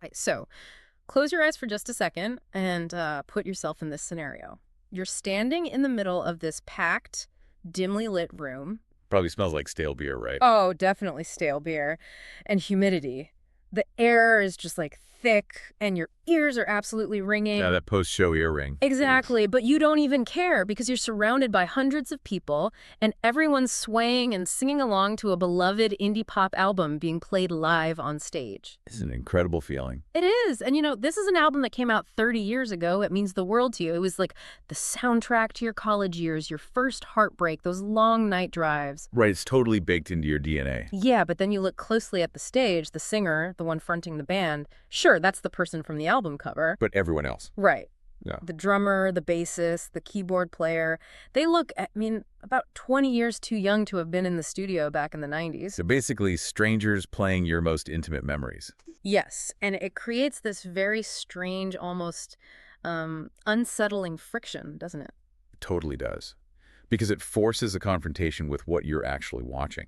Right, so close your eyes for just a second and put yourself in this scenario. You're standing in the middle of this packed, dimly lit room. Probably smells like stale beer, right? Oh, definitely stale beer and humidity. The air is just like thick and your ears are absolutely Yeah, ringing. that post-show earring. Exactly, but you don't even care because you're surrounded by hundreds of people and everyone's swaying and singing along to a beloved indie pop album being played live on stage. This is an incredible feeling. It is. And this is an album that came out 30 years ago. It means the world to you. It was like the soundtrack to your college years, your first heartbreak, those long night drives. Right, it's totally baked into your DNA. Yeah, but then you look closely at the stage, the singer, the one fronting the band. Sure, that's the person from the album cover. But everyone else. Right. Yeah. The drummer, the bassist, the keyboard player, they look, about 20 years too young to have been in the studio back in the 90s. So basically, strangers playing your most intimate memories. Yes, and it creates this very strange, almost unsettling friction, doesn't it? It totally does. Because it forces a confrontation with what you're actually watching.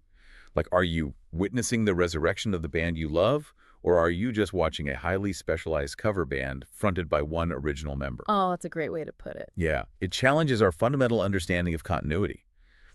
Like, are you witnessing the resurrection of the band you love? Or are you just watching a highly specialized cover band fronted by one original member? Oh, that's a great way to put it. Yeah, it challenges our fundamental understanding of continuity.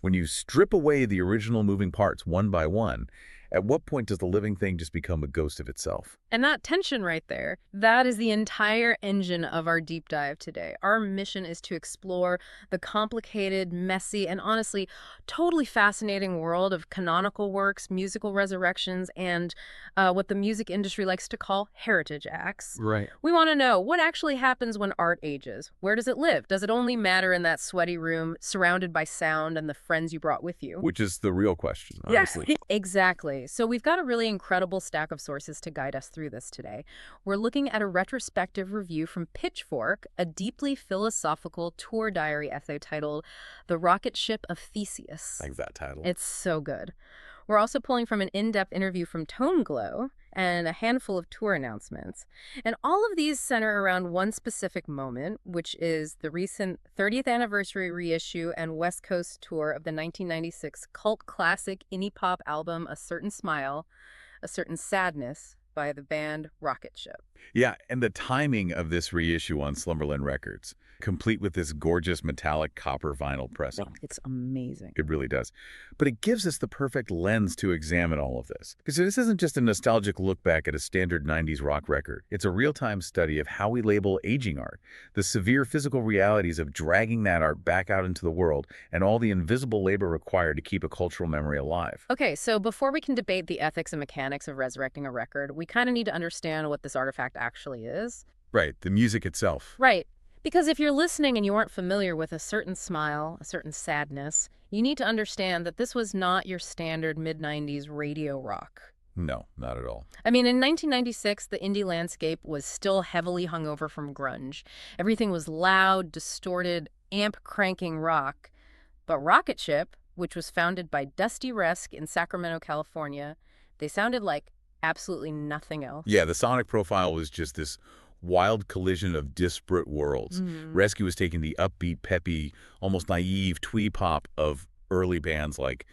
When you strip away the original moving parts one by one, at what point does the living thing just become a ghost of itself? And that tension right there, that is the entire engine of our deep dive today. Our mission is to explore the complicated, messy, and honestly, totally fascinating world of canonical works, musical resurrections, and what the music industry likes to call heritage acts. Right. We want to know what actually happens when art ages. Where does it live? Does it only matter in that sweaty room surrounded by sound and the friends you brought with you? Which is the real question, honestly. Yeah, exactly. So we've got a really incredible stack of sources to guide us through this today. We're looking at a retrospective review from Pitchfork, a deeply philosophical tour diary essay titled The Rocketship of Theseus. Like that title. It's so good. We're also pulling from an in-depth interview from Tone Glow and a handful of tour announcements. And all of these center around one specific moment, which is the recent 30th anniversary reissue and West Coast tour of the 1996 cult classic indie pop album A Certain Smile, A Certain Sadness by the band Rocketship. Yeah, and the timing of this reissue on Slumberland Records, complete with this gorgeous metallic copper vinyl pressing. It's amazing. It really does. But it gives us the perfect lens to examine all of this. Because this isn't just a nostalgic look back at a standard 90s rock record. It's a real-time study of how we label aging art, the severe physical realities of dragging that art back out into the world, and all the invisible labor required to keep a cultural memory alive. Okay, so before we can debate the ethics and mechanics of resurrecting a record, we kind of need to understand what this artifact actually is. Right, the music itself. Right. Because if you're listening and you aren't familiar with A Certain Smile, A Certain Sadness, you need to understand that this was not your standard mid-90s radio rock. No, not at all. In 1996, the indie landscape was still heavily hungover from grunge. Everything was loud, distorted, amp-cranking rock. But Rocketship, which was founded by Dusty Reske in Sacramento, California, they sounded like absolutely nothing else. Yeah, the sonic profile was just this wild collision of disparate worlds. Reske was taking the upbeat, peppy, almost naive twee pop of early bands like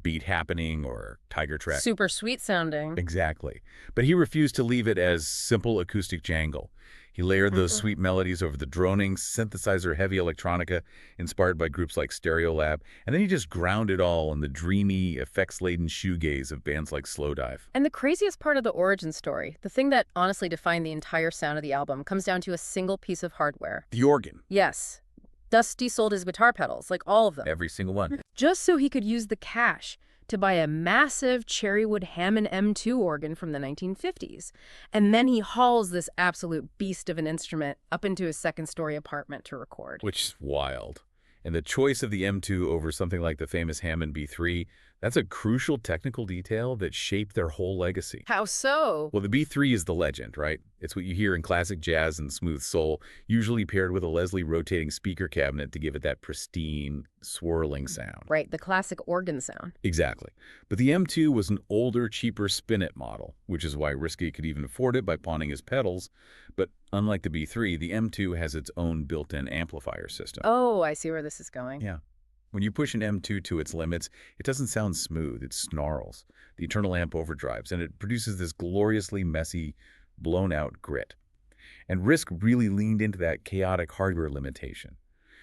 Beat Happening or Tiger Track. Super sweet sounding. Exactly. But he refused to leave it as simple acoustic jangle. He layered those sweet melodies over the droning, synthesizer-heavy electronica inspired by groups like Stereolab, and then he just ground it all in the dreamy, effects-laden shoegaze of bands like Slowdive. And the craziest part of the origin story, the thing that honestly defined the entire sound of the album, comes down to a single piece of hardware. The organ. Yes. Dusty sold his guitar pedals, like all of them. Every single one. Just so he could use the cash to buy a massive Cherrywood Hammond M2 organ from the 1950s. And then he hauls this absolute beast of an instrument up into his second-story apartment to record. Which is wild. And the choice of the M2 over something like the famous Hammond B3, that's a crucial technical detail that shaped their whole legacy. How so? Well, the B3 is the legend, right? It's what you hear in classic jazz and smooth soul, usually paired with a Leslie rotating speaker cabinet to give it that pristine, swirling sound. Right, the classic organ sound. Exactly. But the M2 was an older, cheaper spin-it model, which is why Reske could even afford it by pawning his pedals. But unlike the B3, the M2 has its own built-in amplifier system. Oh, I see where this is going. Yeah. When you push an M2 to its limits, it doesn't sound smooth, it snarls. The internal amp overdrives, and it produces this gloriously messy, blown-out grit. And Riske really leaned into that chaotic hardware limitation.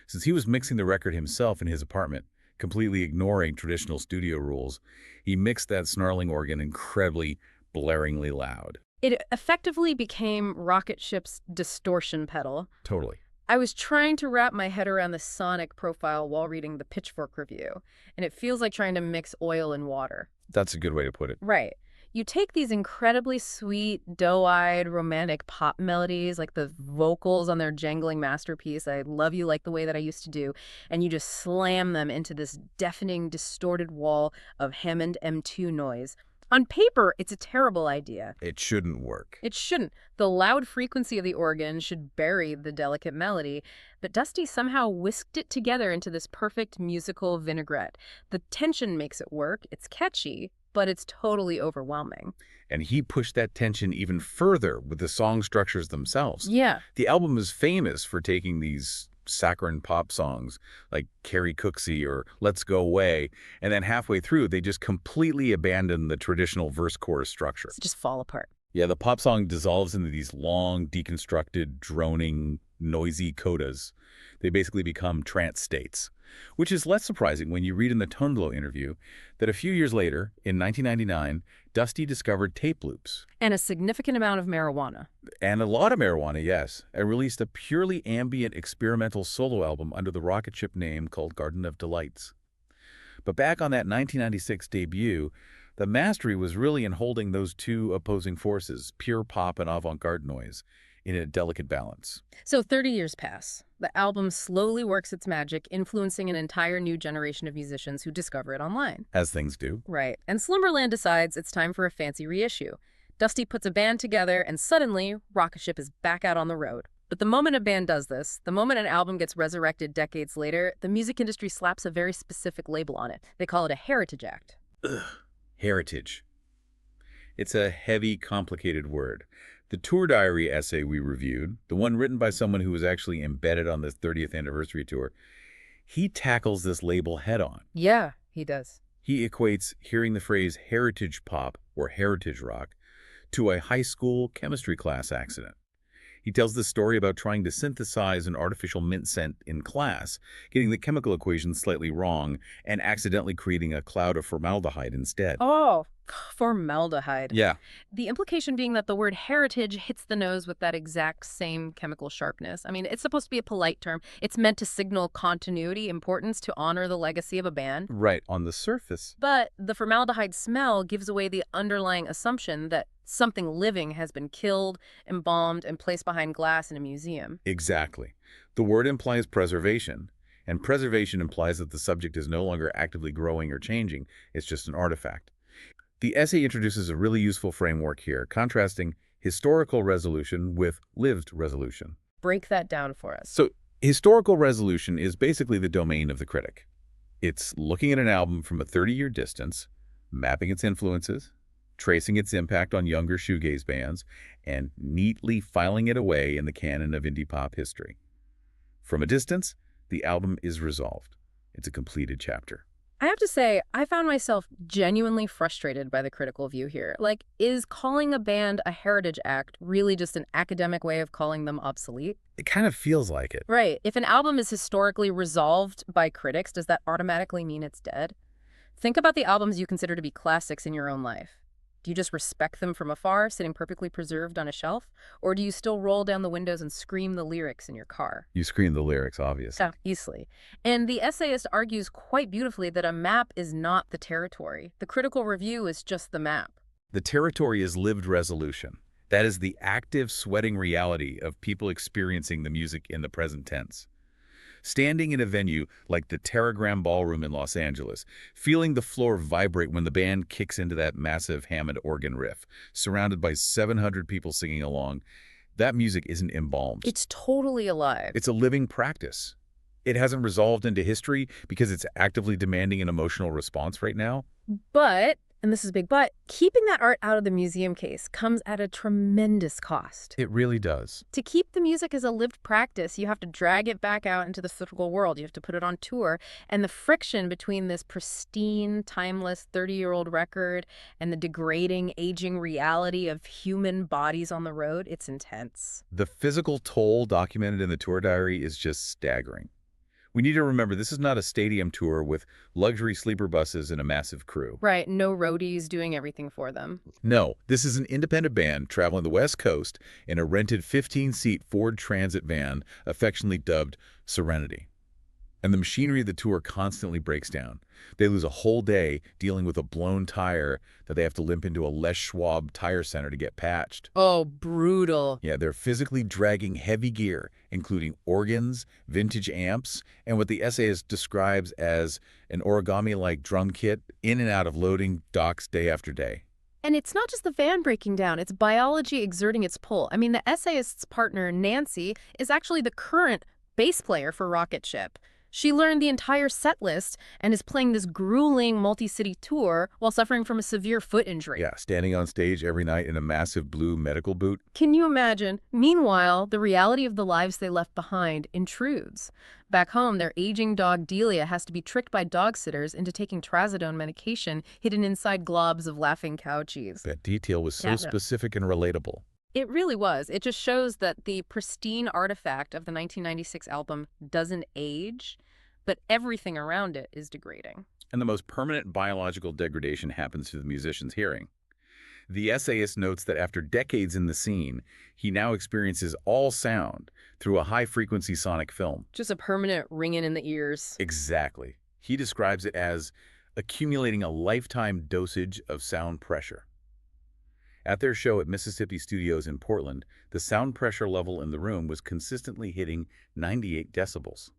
Since he was mixing the record himself in his apartment, completely ignoring traditional studio rules, he mixed that snarling organ incredibly, blaringly loud. It effectively became Rocketship's distortion pedal. Totally. I was trying to wrap my head around the sonic profile while reading the Pitchfork review, and it feels like trying to mix oil and water. That's a good way to put it. Right. You take these incredibly sweet, doe-eyed, romantic pop melodies, like the vocals on their jangling masterpiece, I Love You Like the Way That I Used to Do, and you just slam them into this deafening, distorted wall of Hammond M2 noise. On paper, it's a terrible idea. It shouldn't work. It shouldn't. The loud frequency of the organ should bury the delicate melody, but Dusty somehow whisked it together into this perfect musical vinaigrette. The tension makes it work. It's catchy, but it's totally overwhelming. And he pushed that tension even further with the song structures themselves. Yeah. The album is famous for taking these saccharine pop songs like Carrie Cooksey or Let's Go Away, and then halfway through, they just completely abandon the traditional verse-chorus structure. It's just fall apart. Yeah, the pop song dissolves into these long, deconstructed, droning, noisy codas. They basically become trance states, which is less surprising when you read in the Tone Glow interview that a few years later, in 1999, Dusty discovered tape loops. And a significant amount of marijuana. And a lot of marijuana, yes, and released a purely ambient experimental solo album under the Rocketship name called Garden of Delights. But back on that 1996 debut, the mastery was really in holding those two opposing forces, pure pop and avant-garde noise, in a delicate balance. So 30 years pass. The album slowly works its magic, influencing an entire new generation of musicians who discover it online. As things do. Right. And Slumberland decides it's time for a fancy reissue. Dusty puts a band together, and suddenly, Rocketship is back out on the road. But the moment a band does this, the moment an album gets resurrected decades later, the music industry slaps a very specific label on it. They call it a heritage act. Ugh. Heritage. It's a heavy, complicated word. The tour diary essay we reviewed, the one written by someone who was actually embedded on this 30th anniversary tour, he tackles this label head-on. Yeah, he does. He equates hearing the phrase heritage pop or heritage rock to a high school chemistry class accident. He tells the story about trying to synthesize an artificial mint scent in class, getting the chemical equation slightly wrong, and accidentally creating a cloud of formaldehyde instead. Oh, formaldehyde. Yeah. The implication being that the word heritage hits the nose with that exact same chemical sharpness. I mean, it's supposed to be a polite term. It's meant to signal continuity, importance, to honor the legacy of a band. Right, on the surface. But the formaldehyde smell gives away the underlying assumption that something living has been killed, embalmed, and placed behind glass in a museum. Exactly. The word implies preservation, and preservation implies that the subject is no longer actively growing or changing. It's just an artifact. The essay introduces a really useful framework here, contrasting historical resolution with lived resolution. Break that down for us. So, historical resolution is basically the domain of the critic. It's looking at an album from a 30-year distance, mapping its influences, tracing its impact on younger shoegaze bands, and neatly filing it away in the canon of indie pop history. From a distance, the album is resolved. It's a completed chapter. I have to say, I found myself genuinely frustrated by the critical view here. Like, is calling a band a heritage act really just an academic way of calling them obsolete? It kind of feels like it. Right. If an album is historically resolved by critics, does that automatically mean it's dead? Think about the albums you consider to be classics in your own life. Do you just respect them from afar, sitting perfectly preserved on a shelf? Or do you still roll down the windows and scream the lyrics in your car? You scream the lyrics, obviously. Yeah, easily. And the essayist argues quite beautifully that a map is not the territory. The critical review is just the map. The territory is lived resolution. That is the active, sweating reality of people experiencing the music in the present tense. Standing in a venue like the Teragram Ballroom in Los Angeles, feeling the floor vibrate when the band kicks into that massive Hammond organ riff, surrounded by 700 people singing along, that music isn't embalmed. It's totally alive. It's a living practice. It hasn't resolved into history because it's actively demanding an emotional response right now. But and this is big, but keeping that art out of the museum case comes at a tremendous cost. It really does. To keep the music as a lived practice, you have to drag it back out into the physical world. You have to put it on tour. And the friction between this pristine, timeless 30-year-old record and the degrading, aging reality of human bodies on the road, it's intense. The physical toll documented in the tour diary is just staggering. We need to remember this is not a stadium tour with luxury sleeper buses and a massive crew. Right, no roadies doing everything for them. No, this is an independent band traveling the West Coast in a rented 15-seat Ford Transit van, affectionately dubbed Serenity. And the machinery of the tour constantly breaks down. They lose a whole day dealing with a blown tire that they have to limp into a Les Schwab tire center to get patched. Oh, brutal. Yeah, they're physically dragging heavy gear, including organs, vintage amps, and what the essayist describes as an origami-like drum kit in and out of loading docks day after day. And it's not just the van breaking down, it's biology exerting its pull. I mean, the essayist's partner, Nancy, is actually the current bass player for Rocketship. She learned the entire set list and is playing this grueling multi-city tour while suffering from a severe foot injury. Yeah, standing on stage every night in a massive blue medical boot. Can you imagine? Meanwhile, the reality of the lives they left behind intrudes. Back home, their aging dog Delia has to be tricked by dog sitters into taking trazodone medication hidden inside globs of laughing cow cheese. That detail was so Yeah, no. specific and relatable. It really was. It just shows that the pristine artifact of the 1996 album doesn't age, but everything around it is degrading. And the most permanent biological degradation happens to the musician's hearing. The essayist notes that after decades in the scene, he now experiences all sound through a high-frequency sonic film. Just a permanent ringing in the ears. Exactly. He describes it as accumulating a lifetime dosage of sound pressure. At their show at Mississippi Studios in Portland, the sound pressure level in the room was consistently hitting 98 decibels.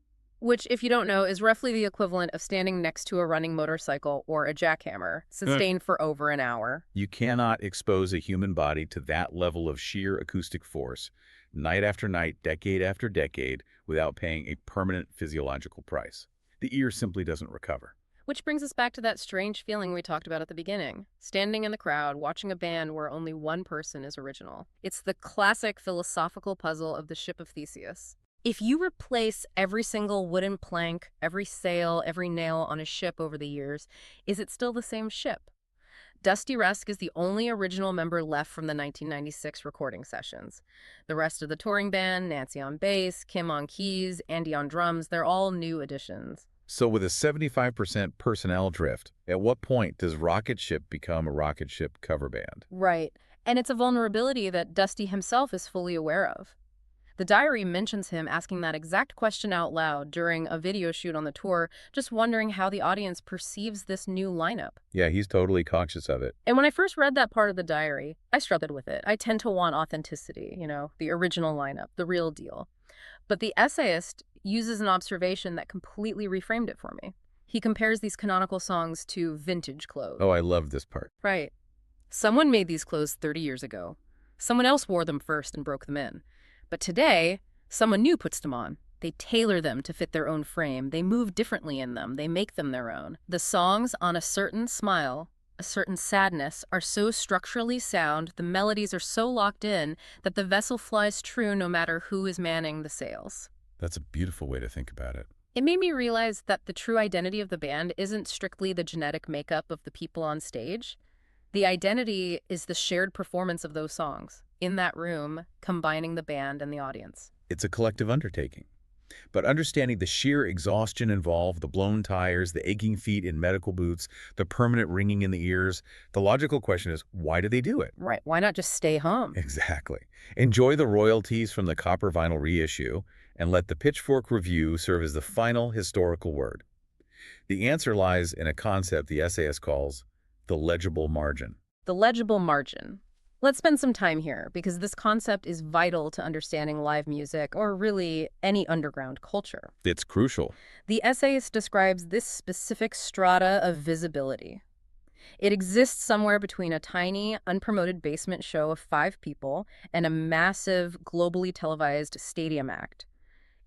Which, if you don't know, is roughly the equivalent of standing next to a running motorcycle or a jackhammer, sustained for over an hour. You cannot expose a human body to that level of sheer acoustic force, night after night, decade after decade, without paying a permanent physiological price. The ear simply doesn't recover. Which brings us back to that strange feeling we talked about at the beginning. Standing in the crowd, watching a band where only one person is original. It's the classic philosophical puzzle of the Ship of Theseus. If you replace every single wooden plank, every sail, every nail on a ship over the years, is it still the same ship? Dusty Reske is the only original member left from the 1996 recording sessions. The rest of the touring band, Nancy on bass, Kim on keys, Andy on drums, they're all new additions. So with a 75% personnel drift, at what point does Rocketship become a Rocketship cover band? Right. And it's a vulnerability that Dusty himself is fully aware of. The diary mentions him asking that exact question out loud during a video shoot on the tour, just wondering how the audience perceives this new lineup. Yeah, he's totally conscious of it. And when I first read that part of the diary, I struggled with it. I tend to want authenticity, the original lineup, the real deal. But the essayist uses an observation that completely reframed it for me. He compares these canonical songs to vintage clothes. Oh, I love this part. Right. Someone made these clothes 30 years ago. Someone else wore them first and broke them in. But today, someone new puts them on. They tailor them to fit their own frame. They move differently in them. They make them their own. The songs On a Certain Smile, A Certain Sadness are so structurally sound, the melodies are so locked in, that the vessel flies true no matter who is manning the sails. That's a beautiful way to think about it. It made me realize that the true identity of the band isn't strictly the genetic makeup of the people on stage. The identity is the shared performance of those songs, in that room, combining the band and the audience. It's a collective undertaking. But understanding the sheer exhaustion involved, the blown tires, the aching feet in medical boots, the permanent ringing in the ears, the logical question is, why do they do it? Right. Why not just stay home? Exactly. Enjoy the royalties from the copper vinyl reissue, and let the Pitchfork review serve as the final historical word. The answer lies in a concept the essayist calls the legible margin. The legible margin. Let's spend some time here, because this concept is vital to understanding live music, or really any underground culture. It's crucial. The essayist describes this specific strata of visibility. It exists somewhere between a tiny, unpromoted basement show of 5 people and a massive, globally televised stadium act.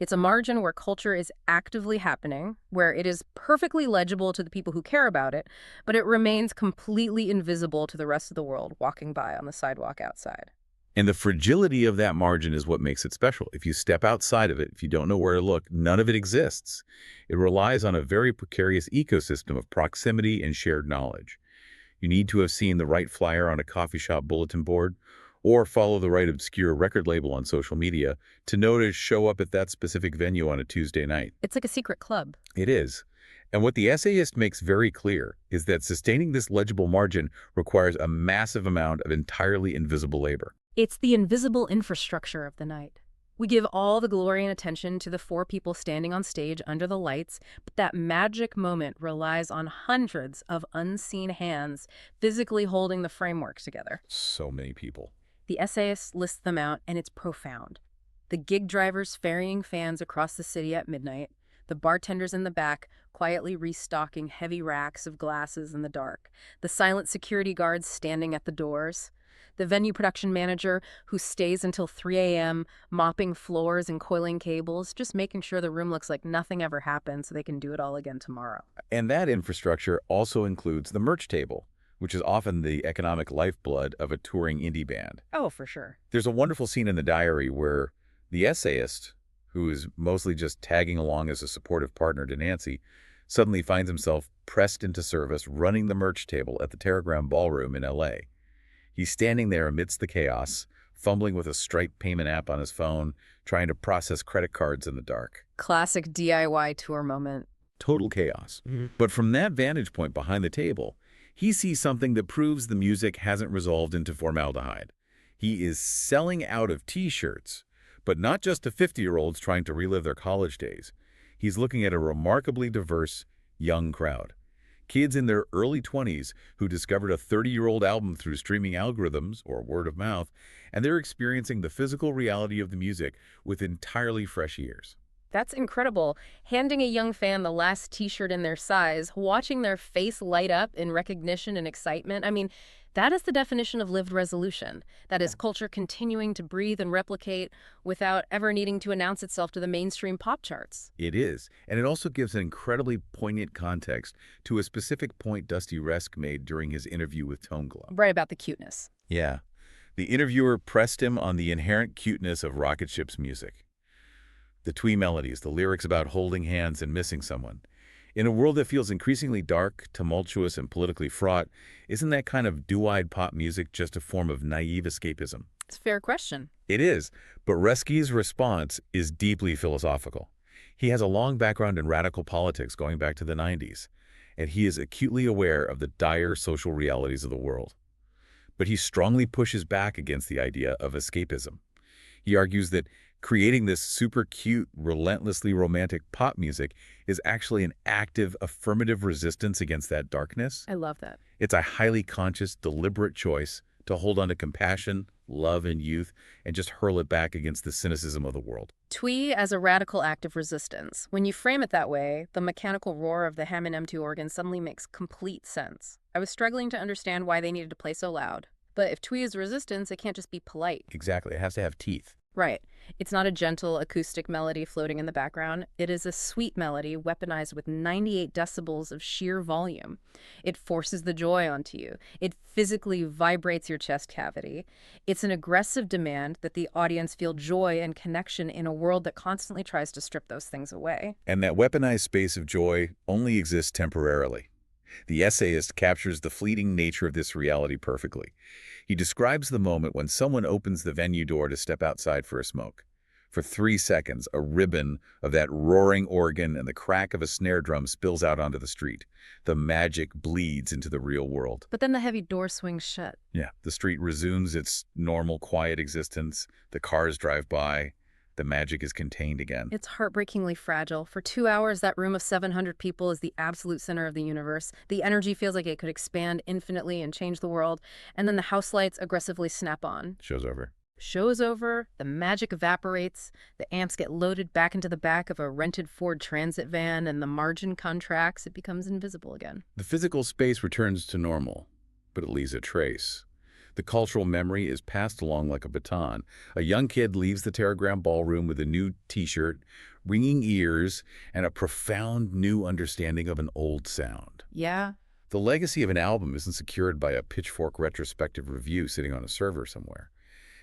It's a margin where culture is actively happening, where it is perfectly legible to the people who care about it, but it remains completely invisible to the rest of the world walking by on the sidewalk outside. And the fragility of that margin is what makes it special. If you step outside of it, if you don't know where to look, none of it exists. It relies on a very precarious ecosystem of proximity and shared knowledge. You need to have seen the right flyer on a coffee shop bulletin board or follow the right obscure record label on social media to know to show up at that specific venue on a Tuesday night. It's like a secret club. It is. And what the essayist makes very clear is that sustaining this legible margin requires a massive amount of entirely invisible labor. It's the invisible infrastructure of the night. We give all the glory and attention to the 4 people standing on stage under the lights, but that magic moment relies on hundreds of unseen hands physically holding the framework together. So many people. The essayist lists them out, and it's profound. The gig drivers ferrying fans across the city at midnight, the bartenders in the back quietly restocking heavy racks of glasses in the dark, the silent security guards standing at the doors, the venue production manager who stays until 3 a.m. mopping floors and coiling cables, just making sure the room looks like nothing ever happened so they can do it all again tomorrow. And that infrastructure also includes the merch table, which is often the economic lifeblood of a touring indie band. Oh, for sure. There's a wonderful scene in the diary where the essayist, who is mostly just tagging along as a supportive partner to Nancy, suddenly finds himself pressed into service running the merch table at the Terragram Ballroom in L.A. He's standing there amidst the chaos, fumbling with a Stripe payment app on his phone, trying to process credit cards in the dark. Classic DIY tour moment. Total chaos. But from that vantage point behind the table, he sees something that proves the music hasn't resolved into formaldehyde. He is selling out of T-shirts, but not just to 50-year-olds trying to relive their college days. He's looking at a remarkably diverse young crowd. Kids in their early 20s who discovered a 30-year-old album through streaming algorithms or word of mouth, and they're experiencing the physical reality of the music with entirely fresh ears. That's incredible. Handing a young fan the last T-shirt in their size, watching their face light up in recognition and excitement. I mean, that is the definition of lived resolution. That is culture continuing to breathe and replicate without ever needing to announce itself to the mainstream pop charts. It is, and it also gives an incredibly poignant context to a specific point Dusty Reske made during his interview with Tone Glow. Right, about the cuteness. Yeah. The interviewer pressed him on the inherent cuteness of Rocketship's music. The twee melodies, the lyrics about holding hands and missing someone. In a world that feels increasingly dark, tumultuous, and politically fraught, isn't that kind of dew-eyed pop music just a form of naive escapism? It's a fair question. It is, but Reske's response is deeply philosophical. He has a long background in radical politics going back to the 90s, and he is acutely aware of the dire social realities of the world. But he strongly pushes back against the idea of escapism. He argues that creating this super cute, relentlessly romantic pop music is actually an active, affirmative resistance against that darkness. I love that. It's a highly conscious, deliberate choice to hold on to compassion, love, and youth, and just hurl it back against the cynicism of the world. Twee as a radical act of resistance. When you frame it that way, the mechanical roar of the Hammond M2 organ suddenly makes complete sense. I was struggling to understand why they needed to play so loud. But if twee is resistance, it can't just be polite. Exactly. It has to have teeth. Right. It's not a gentle acoustic melody floating in the background. It is a sweet melody weaponized with 98 decibels of sheer volume. It forces the joy onto you. It physically vibrates your chest cavity. It's an aggressive demand that the audience feel joy and connection in a world that constantly tries to strip those things away. And that weaponized space of joy only exists temporarily. The essayist captures the fleeting nature of this reality perfectly. He describes the moment when someone opens the venue door to step outside for a smoke. For 3 seconds, a ribbon of that roaring organ and the crack of a snare drum spills out onto the street. The magic bleeds into the real world. But then the heavy door swings shut. Yeah, the street resumes its normal, quiet existence. The cars drive by. The magic is contained again. It's heartbreakingly fragile. For 2 hours, that room of 700 people is the absolute center of the universe. The energy feels like it could expand infinitely and change the world. And then the house lights aggressively snap on. Show's over. Show's over, the magic evaporates, the amps get loaded back into the back of a rented Ford Transit van, and the margin contracts. It becomes invisible again. The physical space returns to normal, but it leaves a trace. The cultural memory is passed along like a baton. A young kid leaves the Terragram Ballroom with a new T-shirt, ringing ears, and a profound new understanding of an old sound. Yeah. The legacy of an album isn't secured by a pitchfork retrospective review sitting on a server somewhere.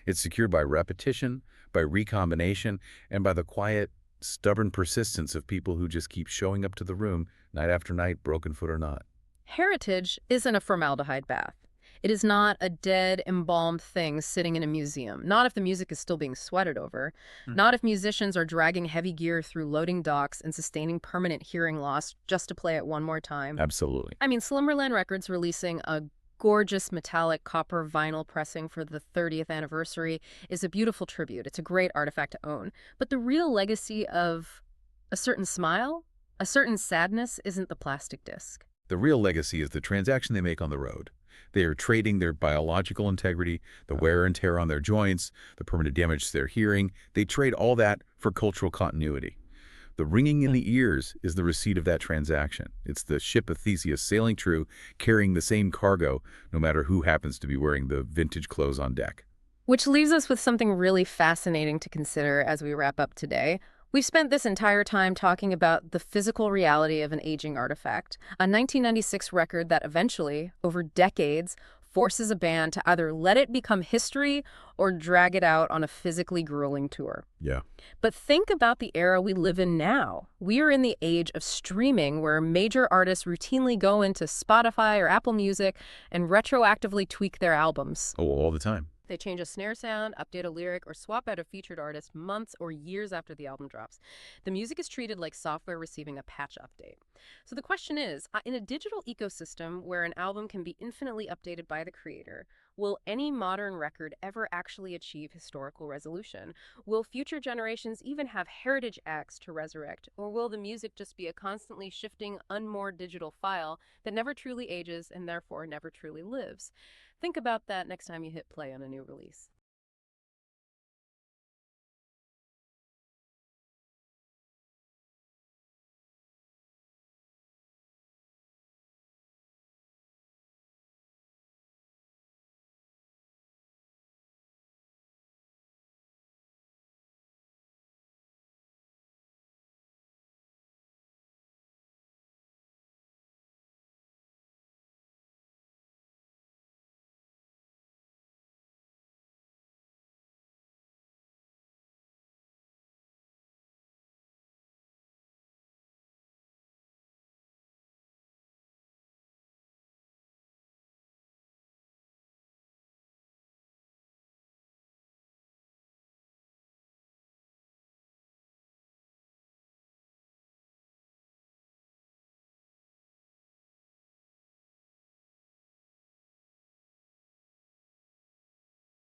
It's secured by repetition, by recombination, and by the quiet, stubborn persistence of people who just keep showing up to the room night after night, broken foot or not. Heritage isn't a formaldehyde bath. It is not a dead, embalmed thing sitting in a museum. Not if the music is still being sweated over. Not if musicians are dragging heavy gear through loading docks and sustaining permanent hearing loss just to play it one more time. Absolutely. I mean, Slimmerland Records releasing a gorgeous metallic copper vinyl pressing for the 30th anniversary is a beautiful tribute. It's a great artifact to own. But the real legacy of a certain smile, a certain sadness, isn't the plastic disc. The real legacy is the transaction they make on the road. They are trading their biological integrity, the wear and tear on their joints, the permanent damage to their hearing. They trade all that for cultural continuity. The ringing in the ears is the receipt of that transaction. It's the ship of Theseus sailing true, carrying the same cargo, no matter who happens to be wearing the vintage clothes on deck. Which leaves us with something really fascinating to consider as we wrap up today. We've spent this entire time talking about the physical reality of an aging artifact, a 1996 record that eventually, over decades, forces a band to either let it become history or drag it out on a physically grueling tour. Yeah. But think about the era we live in now. We are in the age of streaming, where major artists routinely go into Spotify or Apple Music and retroactively tweak their albums. Oh, all the time. They change a snare sound, update a lyric, or swap out a featured artist months or years after the album drops. The music is treated like software receiving a patch update. So the question is, in a digital ecosystem where an album can be infinitely updated by the creator, will any modern record ever actually achieve historical resolution? Will future generations even have heritage acts to resurrect? Or will the music just be a constantly shifting, unmoored digital file that never truly ages and therefore never truly lives? Think about that next time you hit play on a new release.